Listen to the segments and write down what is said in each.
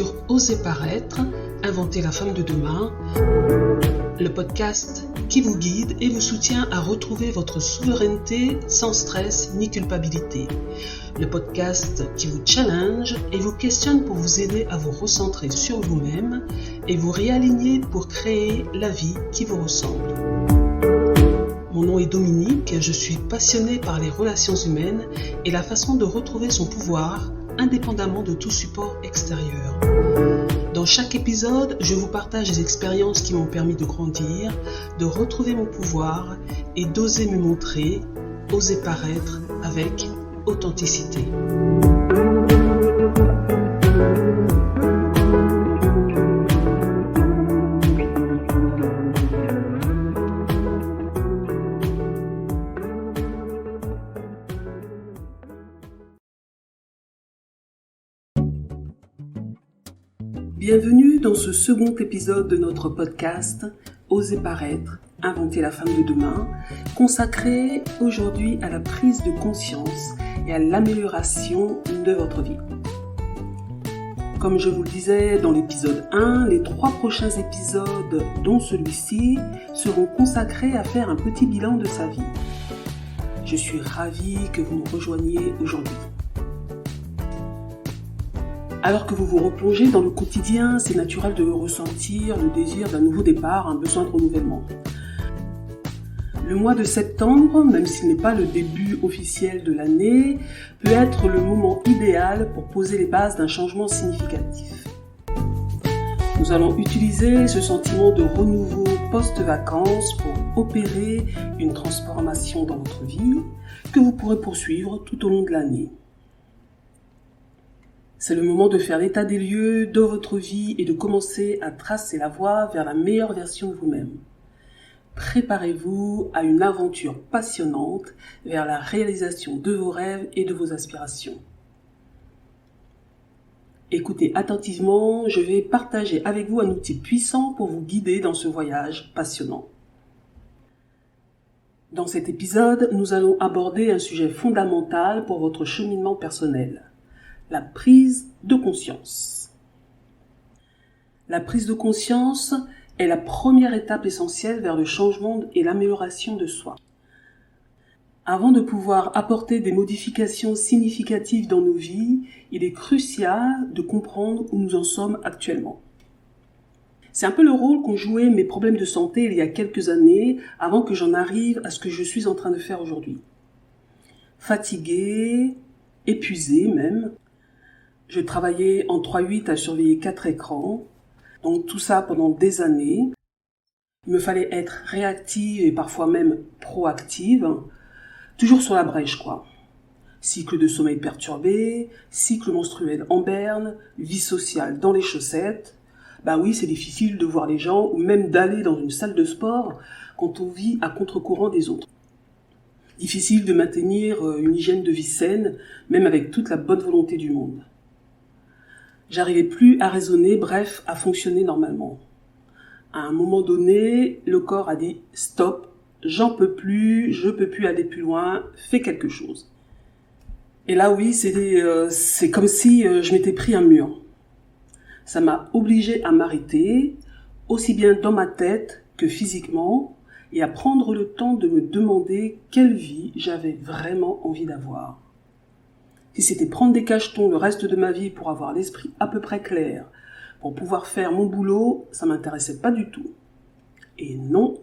sur Oser paraître, inventer la femme de demain, le podcast qui vous guide et vous soutient à retrouver votre souveraineté sans stress ni culpabilité. Le podcast qui vous challenge et vous questionne pour vous aider à vous recentrer sur vous-même et vous réaligner pour créer la vie qui vous ressemble. Mon nom est Dominique, je suis passionnée par les relations humaines et la façon de retrouver son pouvoir indépendamment de tout support extérieur. Dans chaque épisode, je vous partage des expériences qui m'ont permis de grandir, de retrouver mon pouvoir et d'oser me montrer, oser paraître avec authenticité. Bienvenue dans ce second épisode de notre podcast Oser paraître, inventer la femme de demain, consacré aujourd'hui à la prise de conscience et à l'amélioration de votre vie. Comme je vous le disais dans l'épisode 1, les 3 prochains épisodes, dont celui-ci, seront consacrés à faire un petit bilan de sa vie. Je suis ravie que vous nous rejoigniez aujourd'hui. Alors que vous vous replongez dans le quotidien, c'est naturel de ressentir le désir d'un nouveau départ, un besoin de renouvellement. Le mois de septembre, même s'il n'est pas le début officiel de l'année, peut être le moment idéal pour poser les bases d'un changement significatif. Nous allons utiliser ce sentiment de renouveau post-vacances pour opérer une transformation dans votre vie que vous pourrez poursuivre tout au long de l'année. C'est le moment de faire l'état des lieux de votre vie et de commencer à tracer la voie vers la meilleure version de vous-même. Préparez-vous à une aventure passionnante vers la réalisation de vos rêves et de vos aspirations. Écoutez attentivement, je vais partager avec vous un outil puissant pour vous guider dans ce voyage passionnant. Dans cet épisode, nous allons aborder un sujet fondamental pour votre cheminement personnel. La prise de conscience. La prise de conscience est la première étape essentielle vers le changement et l'amélioration de soi. Avant de pouvoir apporter des modifications significatives dans nos vies, il est crucial de comprendre où nous en sommes actuellement. C'est un peu le rôle qu'ont joué mes problèmes de santé il y a quelques années avant que j'en arrive à ce que je suis en train de faire aujourd'hui. Fatiguée, épuisée même. Je travaillais en 3/8 à surveiller 4 écrans, donc tout ça pendant des années. Il me fallait être réactive et parfois même proactive, toujours sur la brèche quoi. Cycle de sommeil perturbé, cycle menstruel en berne, vie sociale dans les chaussettes. Ben oui, c'est difficile de voir les gens ou même d'aller dans une salle de sport quand on vit à contre-courant des autres. Difficile de maintenir une hygiène de vie saine, même avec toute la bonne volonté du monde. J'arrivais plus à raisonner, bref, à fonctionner normalement. À un moment donné, le corps a dit « Stop, j'en peux plus, je peux plus aller plus loin, fais quelque chose ». Et là, oui, c'est comme si je m'étais pris un mur. Ça m'a obligée à m'arrêter, aussi bien dans ma tête que physiquement, et à prendre le temps de me demander quelle vie j'avais vraiment envie d'avoir. Si c'était prendre des cachetons le reste de ma vie pour avoir l'esprit à peu près clair, pour pouvoir faire mon boulot, ça m'intéressait pas du tout. Et non,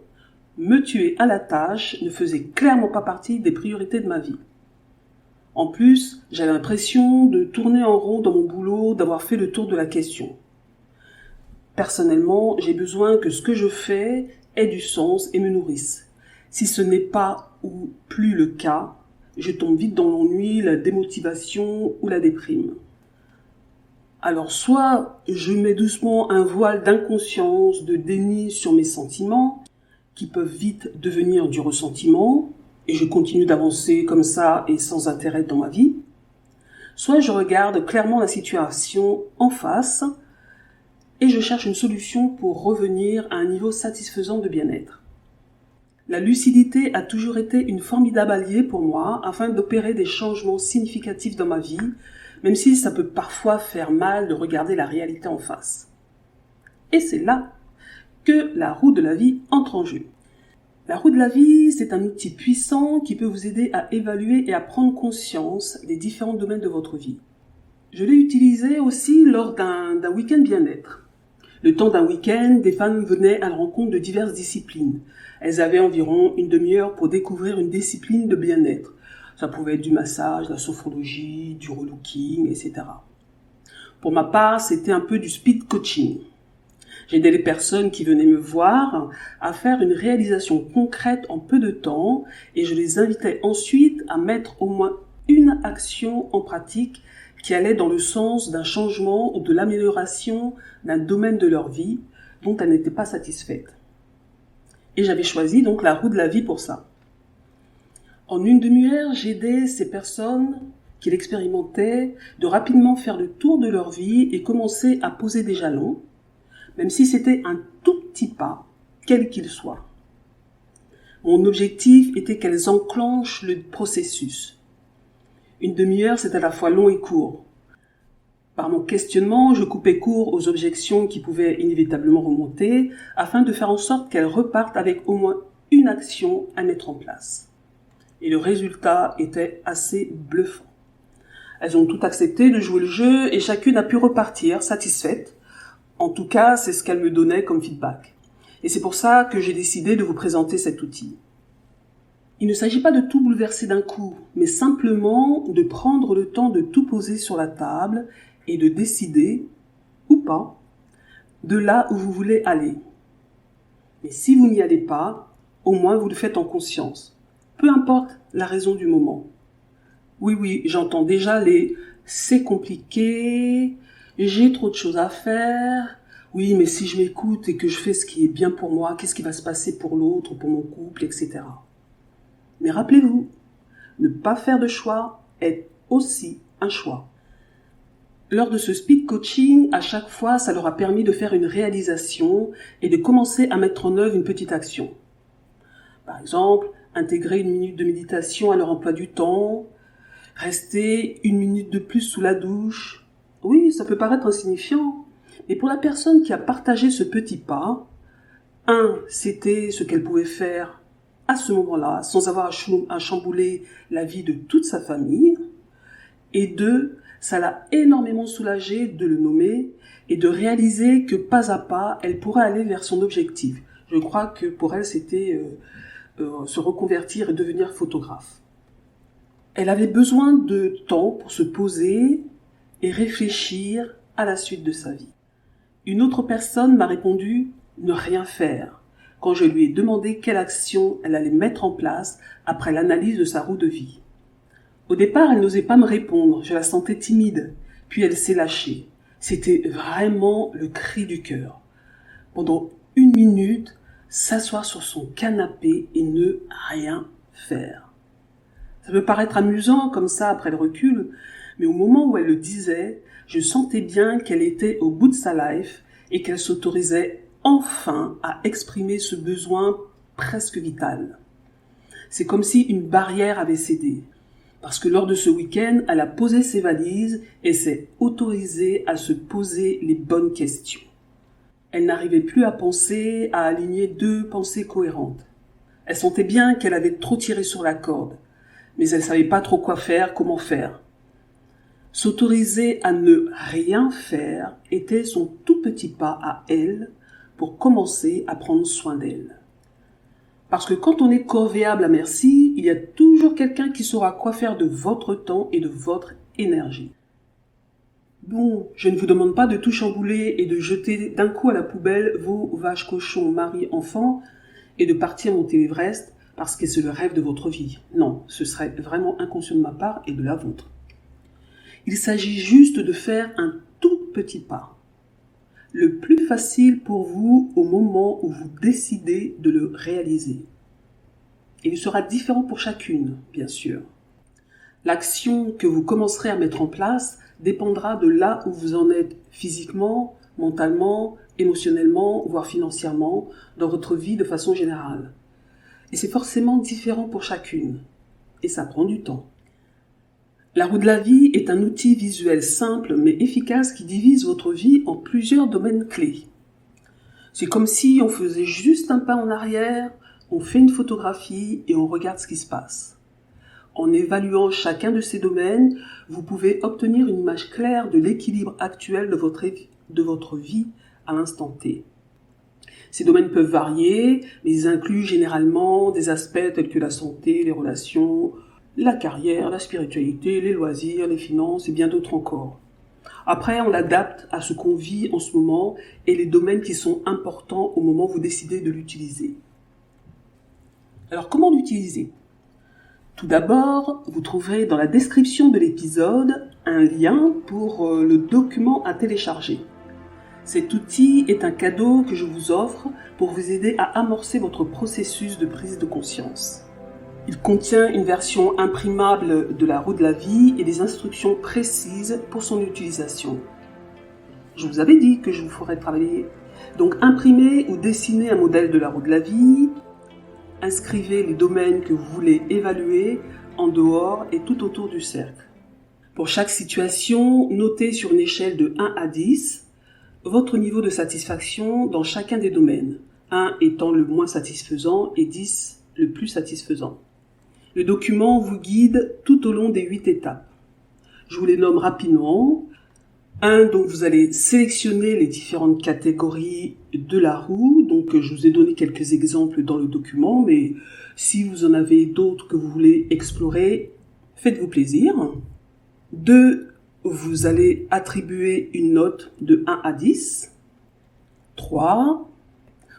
me tuer à la tâche ne faisait clairement pas partie des priorités de ma vie. En plus, j'avais l'impression de tourner en rond dans mon boulot, d'avoir fait le tour de la question. Personnellement, j'ai besoin que ce que je fais ait du sens et me nourrisse. Si ce n'est pas ou plus le cas, je tombe vite dans l'ennui, la démotivation ou la déprime. Alors soit je mets doucement un voile d'inconscience, de déni sur mes sentiments, qui peuvent vite devenir du ressentiment, et je continue d'avancer comme ça et sans intérêt dans ma vie, soit je regarde clairement la situation en face, et je cherche une solution pour revenir à un niveau satisfaisant de bien-être. La lucidité a toujours été une formidable alliée pour moi afin d'opérer des changements significatifs dans ma vie, même si ça peut parfois faire mal de regarder la réalité en face. Et c'est là que la roue de la vie entre en jeu. La roue de la vie, c'est un outil puissant qui peut vous aider à évaluer et à prendre conscience des différents domaines de votre vie. Je l'ai utilisé aussi lors d'un week-end bien-être. Le temps d'un week-end, des femmes venaient à la rencontre de diverses disciplines. Elles avaient environ une demi-heure pour découvrir une discipline de bien-être. Ça pouvait être du massage, de la sophrologie, du relooking, etc. Pour ma part, c'était un peu du speed coaching. J'aidais les personnes qui venaient me voir à faire une réalisation concrète en peu de temps et je les invitais ensuite à mettre au moins une action en pratique qui allait dans le sens d'un changement ou de l'amélioration d'un domaine de leur vie dont elles n'étaient pas satisfaites. Et j'avais choisi donc la roue de la vie pour ça. En une demi-heure, j'aidais ces personnes qui l'expérimentaient de rapidement faire le tour de leur vie et commencer à poser des jalons, même si c'était un tout petit pas, quel qu'il soit. Mon objectif était qu'elles enclenchent le processus. Une demi-heure, c'est à la fois long et court. Par mon questionnement, je coupais court aux objections qui pouvaient inévitablement remonter, afin de faire en sorte qu'elles repartent avec au moins une action à mettre en place. Et le résultat était assez bluffant. Elles ont toutes accepté de jouer le jeu et chacune a pu repartir satisfaite. En tout cas, c'est ce qu'elle me donnait comme feedback. Et c'est pour ça que j'ai décidé de vous présenter cet outil. Il ne s'agit pas de tout bouleverser d'un coup, mais simplement de prendre le temps de tout poser sur la table et de décider, ou pas, de là où vous voulez aller. Mais si vous n'y allez pas, au moins vous le faites en conscience. Peu importe la raison du moment. Oui, j'entends déjà les « c'est compliqué », j'ai trop de choses à faire. Oui, mais si je m'écoute et que je fais ce qui est bien pour moi, qu'est-ce qui va se passer pour l'autre, pour mon couple, etc. Mais rappelez-vous, ne pas faire de choix est aussi un choix. Lors de ce speed coaching, à chaque fois, ça leur a permis de faire une réalisation et de commencer à mettre en œuvre une petite action. Par exemple, intégrer 1 minute de méditation à leur emploi du temps, rester 1 minute de plus sous la douche. Oui, ça peut paraître insignifiant, mais pour la personne qui a partagé ce petit pas, c'était ce qu'elle pouvait faire à ce moment-là, sans avoir à chambouler la vie de toute sa famille, et 2, ça l'a énormément soulagée de le nommer et de réaliser que pas à pas, elle pourrait aller vers son objectif. Je crois que pour elle, c'était se reconvertir et devenir photographe. Elle avait besoin de temps pour se poser et réfléchir à la suite de sa vie. Une autre personne m'a répondu « ne rien faire » quand je lui ai demandé quelle action elle allait mettre en place après l'analyse de sa roue de vie. Au départ, elle n'osait pas me répondre, je la sentais timide, puis elle s'est lâchée. C'était vraiment le cri du cœur. Pendant 1 minute, s'asseoir sur son canapé et ne rien faire. Ça peut paraître amusant comme ça après le recul, mais au moment où elle le disait, je sentais bien qu'elle était au bout de sa life et qu'elle s'autorisait enfin à exprimer ce besoin presque vital. C'est comme si une barrière avait cédé. Parce que lors de ce week-end, elle a posé ses valises et s'est autorisée à se poser les bonnes questions. Elle n'arrivait plus à penser, à aligner 2 pensées cohérentes. Elle sentait bien qu'elle avait trop tiré sur la corde, mais elle ne savait pas trop quoi faire, comment faire. S'autoriser à ne rien faire était son tout petit pas à elle pour commencer à prendre soin d'elle. Parce que quand on est corvéable à merci, il y a toujours quelqu'un qui saura quoi faire de votre temps et de votre énergie. Bon, je ne vous demande pas de tout chambouler et de jeter d'un coup à la poubelle vos vaches, cochons, maris, enfants et de partir monter l'Everest parce que c'est le rêve de votre vie. Non, ce serait vraiment inconscient de ma part et de la vôtre. Il s'agit juste de faire un tout petit pas. Le plus facile pour vous au moment où vous décidez de le réaliser. Il sera différent pour chacune, bien sûr. L'action que vous commencerez à mettre en place dépendra de là où vous en êtes physiquement, mentalement, émotionnellement, voire financièrement, dans votre vie de façon générale. Et c'est forcément différent pour chacune. Et ça prend du temps. La roue de la vie est un outil visuel simple mais efficace qui divise votre vie en plusieurs domaines clés. C'est comme si on faisait juste un pas en arrière, on fait une photographie et on regarde ce qui se passe. En évaluant chacun de ces domaines, vous pouvez obtenir une image claire de l'équilibre actuel de votre vie à l'instant T. Ces domaines peuvent varier, mais ils incluent généralement des aspects tels que la santé, les relations, la carrière, la spiritualité, les loisirs, les finances et bien d'autres encore. Après, on l'adapte à ce qu'on vit en ce moment et les domaines qui sont importants au moment où vous décidez de l'utiliser. Alors, comment l'utiliser ? Tout d'abord, vous trouverez dans la description de l'épisode un lien pour le document à télécharger. Cet outil est un cadeau que je vous offre pour vous aider à amorcer votre processus de prise de conscience. Il contient une version imprimable de la roue de la vie et des instructions précises pour son utilisation. Je vous avais dit que je vous ferais travailler. Donc imprimez ou dessinez un modèle de la roue de la vie, inscrivez les domaines que vous voulez évaluer en dehors et tout autour du cercle. Pour chaque situation, notez sur une échelle de 1 à 10 votre niveau de satisfaction dans chacun des domaines, 1 étant le moins satisfaisant et 10 le plus satisfaisant. Le document vous guide tout au long des 8 étapes. Je vous les nomme rapidement. 1, donc vous allez sélectionner les différentes catégories de la roue. Donc je vous ai donné quelques exemples dans le document, mais si vous en avez d'autres que vous voulez explorer, faites-vous plaisir. 2, vous allez attribuer une note de 1 à 10. 3,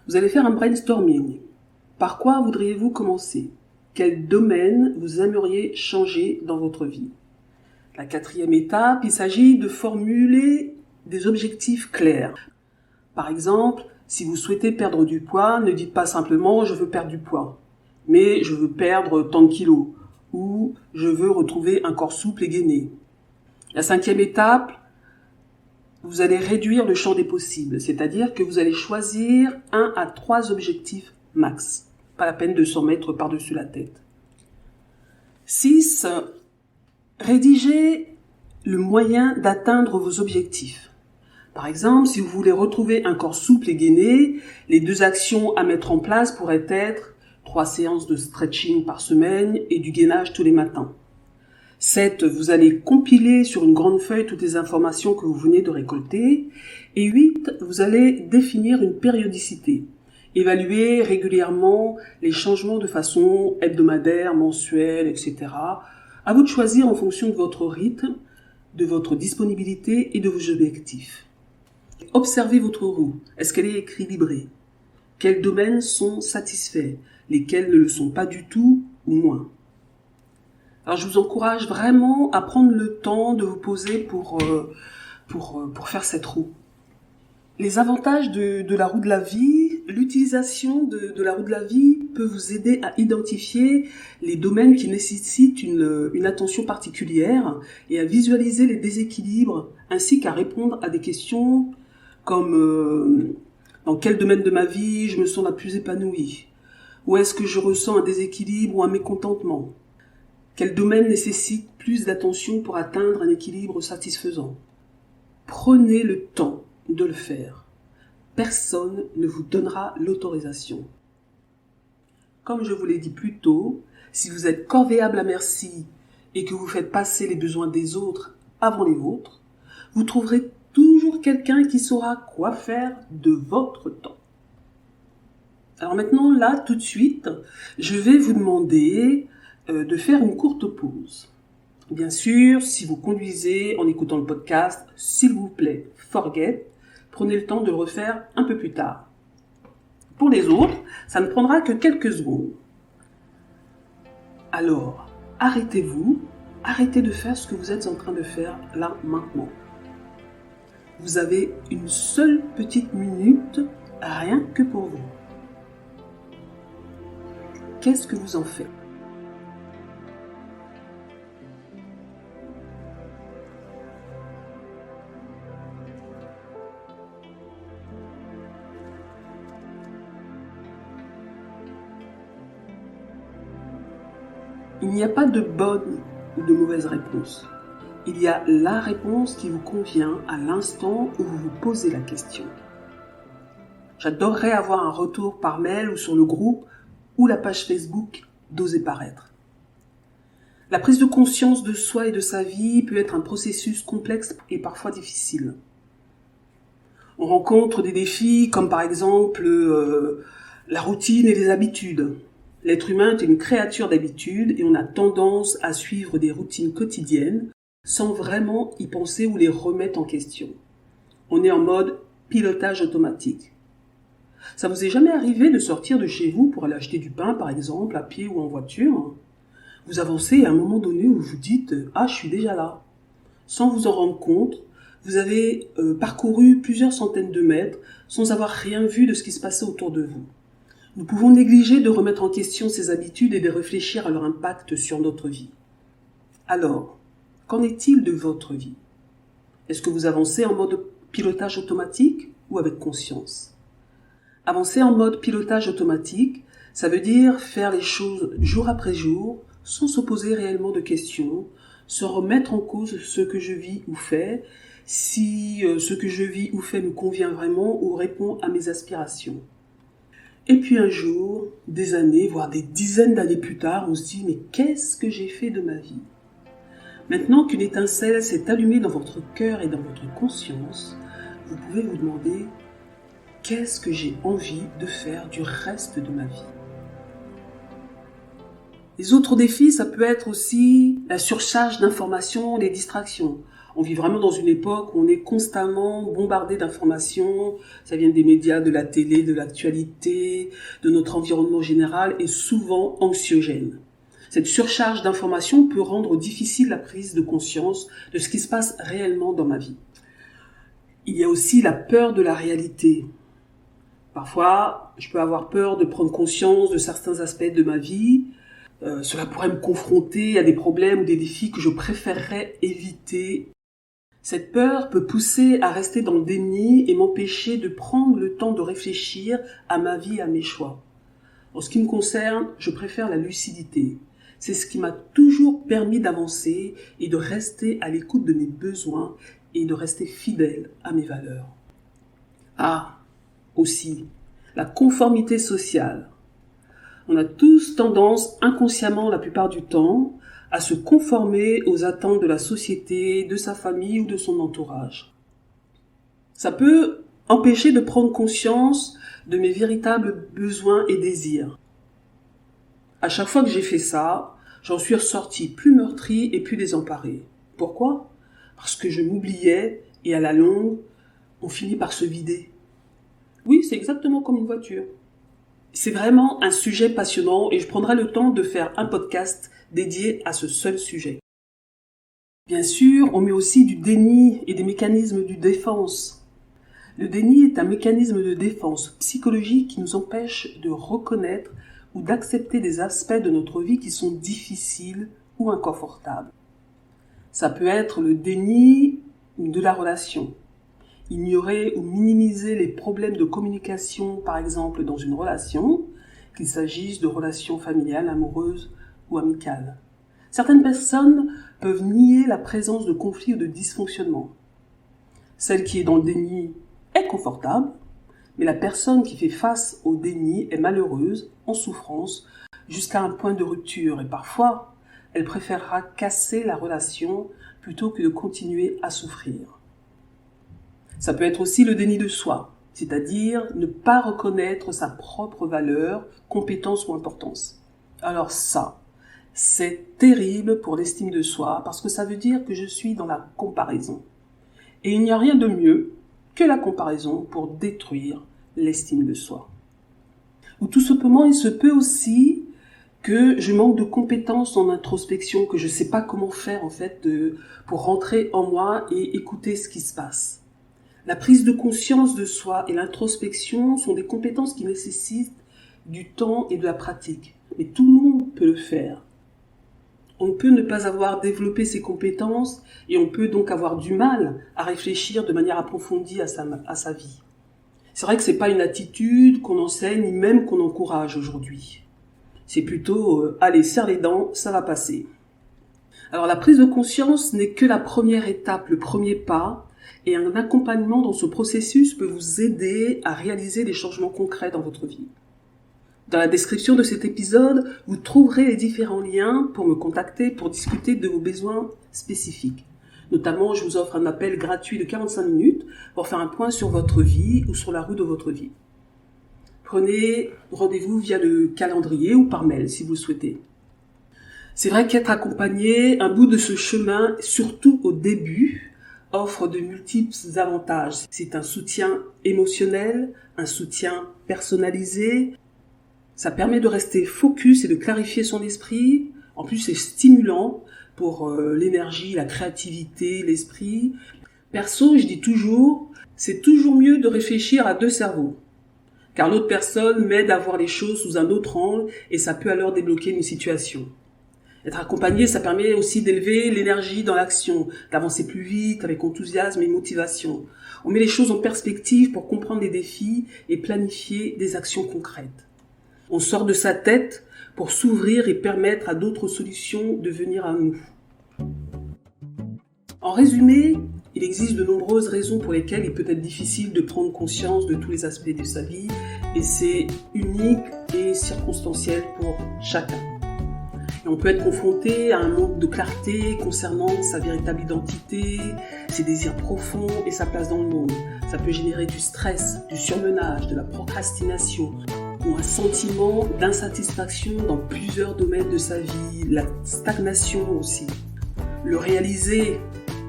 vous allez faire un brainstorming. Par quoi voudriez-vous commencer ? Quel domaine vous aimeriez changer dans votre vie ? La 4e étape, il s'agit de formuler des objectifs clairs. Par exemple, si vous souhaitez perdre du poids, ne dites pas simplement « je veux perdre du poids », mais « je veux perdre tant de kilos » ou « je veux retrouver un corps souple et gainé ». La 5e étape, vous allez réduire le champ des possibles, c'est-à-dire que vous allez choisir 1 à 3 objectifs max. Pas la peine de s'en mettre par-dessus la tête. 6. Rédigez le moyen d'atteindre vos objectifs. Par exemple, si vous voulez retrouver un corps souple et gainé, les 2 actions à mettre en place pourraient être 3 séances de stretching par semaine et du gainage tous les matins. 7. Vous allez compiler sur une grande feuille toutes les informations que vous venez de récolter. Et 8. Vous allez définir une périodicité. Évaluer régulièrement les changements de façon hebdomadaire, mensuelle, etc. À vous de choisir en fonction de votre rythme, de votre disponibilité et de vos objectifs. Observez votre roue. Est-ce qu'elle est équilibrée ? Quels domaines sont satisfaits ? Lesquels ne le sont pas du tout ou moins ? Alors je vous encourage vraiment à prendre le temps de vous poser pour faire cette roue. Les avantages de la roue de la vie, l'utilisation de la roue de la vie peut vous aider à identifier les domaines qui nécessitent une attention particulière et à visualiser les déséquilibres ainsi qu'à répondre à des questions comme dans quel domaine de ma vie je me sens la plus épanouie ? Où est-ce que je ressens un déséquilibre ou un mécontentement ? Quel domaine nécessite plus d'attention pour atteindre un équilibre satisfaisant ? Prenez le temps de le faire. Personne ne vous donnera l'autorisation. Comme je vous l'ai dit plus tôt, si vous êtes corvéable à merci et que vous faites passer les besoins des autres avant les vôtres, vous trouverez toujours quelqu'un qui saura quoi faire de votre temps. Alors maintenant, là, tout de suite, je vais vous demander de faire une courte pause. Bien sûr, si vous conduisez en écoutant le podcast, s'il vous plaît, forget, prenez le temps de le refaire un peu plus tard. Pour les autres, ça ne prendra que quelques secondes. Alors, arrêtez-vous, arrêtez de faire ce que vous êtes en train de faire là, maintenant. Vous avez une seule petite minute, rien que pour vous. Qu'est-ce que vous en faites ? Il n'y a pas de bonne ou de mauvaise réponse. Il y a la réponse qui vous convient à l'instant où vous vous posez la question. J'adorerais avoir un retour par mail ou sur le groupe ou la page Facebook d'Oser Paraître. La prise de conscience de soi et de sa vie peut être un processus complexe et parfois difficile. On rencontre des défis comme par exemple la routine et les habitudes. L'être humain est une créature d'habitude et on a tendance à suivre des routines quotidiennes sans vraiment y penser ou les remettre en question. On est en mode pilotage automatique. Ça vous est jamais arrivé de sortir de chez vous pour aller acheter du pain, par exemple, à pied ou en voiture ? Vous avancez à un moment donné où vous dites « Ah, je suis déjà là ». Sans vous en rendre compte, vous avez parcouru plusieurs centaines de mètres sans avoir rien vu de ce qui se passait autour de vous. Nous pouvons négliger de remettre en question ces habitudes et de réfléchir à leur impact sur notre vie. Alors, qu'en est-il de votre vie ? Est-ce que vous avancez en mode pilotage automatique ou avec conscience ? Avancer en mode pilotage automatique, ça veut dire faire les choses jour après jour, sans se poser réellement de questions, sans remettre en cause ce que je vis ou fais, si ce que je vis ou fais me convient vraiment ou répond à mes aspirations. Et puis un jour, des années, voire des dizaines d'années plus tard, on se dit « Mais qu'est-ce que j'ai fait de ma vie ?» Maintenant qu'une étincelle s'est allumée dans votre cœur et dans votre conscience, vous pouvez vous demander « Qu'est-ce que j'ai envie de faire du reste de ma vie ?» Les autres défis, ça peut être aussi la surcharge d'informations, les distractions. On vit vraiment dans une époque où on est constamment bombardé d'informations. Ça vient des médias, de la télé, de l'actualité, de notre environnement général et souvent anxiogène. Cette surcharge d'informations peut rendre difficile la prise de conscience de ce qui se passe réellement dans ma vie. Il y a aussi la peur de la réalité. Parfois, je peux avoir peur de prendre conscience de certains aspects de ma vie. Cela pourrait me confronter à des problèmes ou des défis que je préférerais éviter. Cette peur peut pousser à rester dans le déni et m'empêcher de prendre le temps de réfléchir à ma vie et à mes choix. En ce qui me concerne, je préfère la lucidité. C'est ce qui m'a toujours permis d'avancer et de rester à l'écoute de mes besoins et de rester fidèle à mes valeurs. Ah, aussi, la conformité sociale. On a tous tendance, inconsciemment la plupart du temps, à se conformer aux attentes de la société, de sa famille ou de son entourage. Ça peut empêcher de prendre conscience de mes véritables besoins et désirs. À chaque fois que j'ai fait ça, j'en suis ressorti plus meurtri et plus désemparé. Pourquoi ? Parce que je m'oubliais et à la longue, on finit par se vider. Oui, c'est exactement comme une voiture. C'est vraiment un sujet passionnant et je prendrai le temps de faire un podcast dédié à ce seul sujet. Bien sûr, on met aussi du déni et des mécanismes de défense. Le déni est un mécanisme de défense psychologique qui nous empêche de reconnaître ou d'accepter des aspects de notre vie qui sont difficiles ou inconfortables. Ça peut être le déni de la relation. Ignorer ou minimiser les problèmes de communication, par exemple dans une relation, qu'il s'agisse de relations familiales, amoureuses ou amicales. Certaines personnes peuvent nier la présence de conflits ou de dysfonctionnements. Celle qui est dans le déni est confortable, mais la personne qui fait face au déni est malheureuse, en souffrance, jusqu'à un point de rupture. Et parfois, elle préférera casser la relation plutôt que de continuer à souffrir. Ça peut être aussi le déni de soi, c'est-à-dire ne pas reconnaître sa propre valeur, compétence ou importance. Alors ça, c'est terrible pour l'estime de soi parce que ça veut dire que je suis dans la comparaison. Et il n'y a rien de mieux que la comparaison pour détruire l'estime de soi. Ou tout simplement, il se peut aussi que je manque de compétences en introspection, que je ne sais pas comment faire pour rentrer en moi et écouter ce qui se passe. La prise de conscience de soi et l'introspection sont des compétences qui nécessitent du temps et de la pratique. Mais tout le monde peut le faire. On peut ne pas avoir développé ces compétences et on peut donc avoir du mal à réfléchir de manière approfondie à sa vie. C'est vrai que ce n'est pas une attitude qu'on enseigne ni même qu'on encourage aujourd'hui. C'est plutôt « allez, serre les dents, ça va passer ». Alors la prise de conscience n'est que la première étape, le premier pas, et un accompagnement dans ce processus peut vous aider à réaliser des changements concrets dans votre vie. Dans la description de cet épisode, vous trouverez les différents liens pour me contacter pour discuter de vos besoins spécifiques. Notamment, je vous offre un appel gratuit de 45 minutes pour faire un point sur votre vie ou sur la route de votre vie. Prenez rendez-vous via le calendrier ou par mail si vous le souhaitez. C'est vrai qu'être accompagné, un bout de ce chemin, surtout au début, offre de multiples avantages. C'est un soutien émotionnel, un soutien personnalisé. Ça permet de rester focus et de clarifier son esprit. En plus, c'est stimulant pour l'énergie, la créativité, l'esprit. Perso, je dis toujours, c'est toujours mieux de réfléchir à deux cerveaux. Car l'autre personne m'aide à voir les choses sous un autre angle et ça peut alors débloquer une situation. Être accompagné, ça permet aussi d'élever l'énergie dans l'action, d'avancer plus vite avec enthousiasme et motivation. On met les choses en perspective pour comprendre les défis et planifier des actions concrètes. On sort de sa tête pour s'ouvrir et permettre à d'autres solutions de venir à nous. En résumé, il existe de nombreuses raisons pour lesquelles il peut être difficile de prendre conscience de tous les aspects de sa vie et c'est unique et circonstanciel pour chacun. Et on peut être confronté à un manque de clarté concernant sa véritable identité, ses désirs profonds et sa place dans le monde. Ça peut générer du stress, du surmenage, de la procrastination ou un sentiment d'insatisfaction dans plusieurs domaines de sa vie, la stagnation aussi. Le réaliser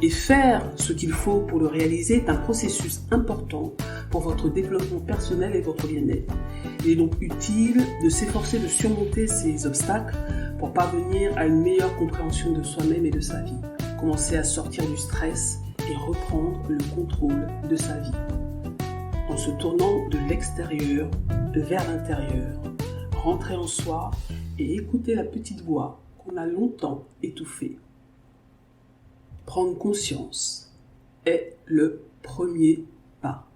et faire ce qu'il faut pour le réaliser est un processus important pour votre développement personnel et votre bien-être. Il est donc utile de s'efforcer de surmonter ces obstacles pour parvenir à une meilleure compréhension de soi-même et de sa vie. Commencer à sortir du stress et reprendre le contrôle de sa vie. En se tournant de l'extérieur vers l'intérieur, rentrer en soi et écouter la petite voix qu'on a longtemps étouffée. Prendre conscience est le premier pas.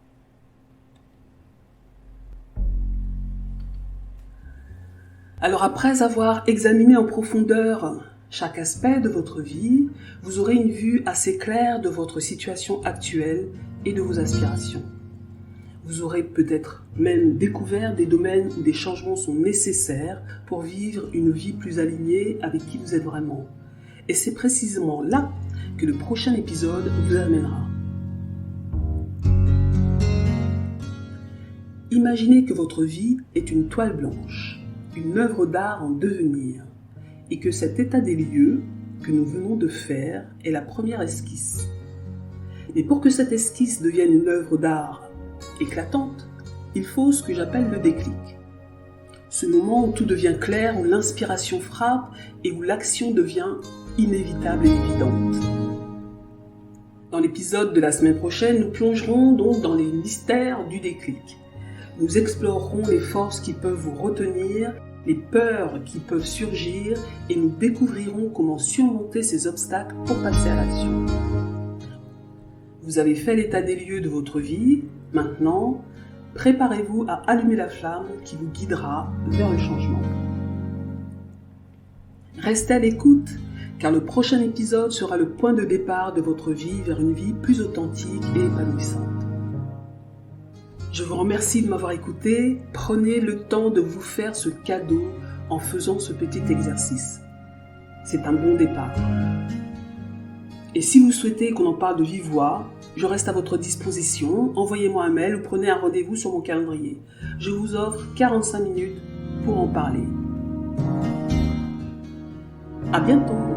Alors après avoir examiné en profondeur chaque aspect de votre vie, vous aurez une vue assez claire de votre situation actuelle et de vos aspirations. Vous aurez peut-être même découvert des domaines où des changements sont nécessaires pour vivre une vie plus alignée avec qui vous êtes vraiment. Et c'est précisément là que le prochain épisode vous amènera. Imaginez que votre vie est une toile blanche, une œuvre d'art en devenir, et que cet état des lieux que nous venons de faire est la première esquisse. Et pour que cette esquisse devienne une œuvre d'art éclatante, il faut ce que j'appelle le déclic. Ce moment où tout devient clair, où l'inspiration frappe et où l'action devient inévitable et évidente. Dans l'épisode de la semaine prochaine, nous plongerons donc dans les mystères du déclic. Nous explorerons les forces qui peuvent vous retenir, les peurs qui peuvent surgir et nous découvrirons comment surmonter ces obstacles pour passer à l'action. Vous avez fait l'état des lieux de votre vie, maintenant, préparez-vous à allumer la flamme qui vous guidera vers le changement. Restez à l'écoute, car le prochain épisode sera le point de départ de votre vie vers une vie plus authentique et épanouissante. Je vous remercie de m'avoir écouté. Prenez le temps de vous faire ce cadeau en faisant ce petit exercice. C'est un bon départ. Et si vous souhaitez qu'on en parle de vive voix, je reste à votre disposition. Envoyez-moi un mail ou prenez un rendez-vous sur mon calendrier. Je vous offre 45 minutes pour en parler. À bientôt!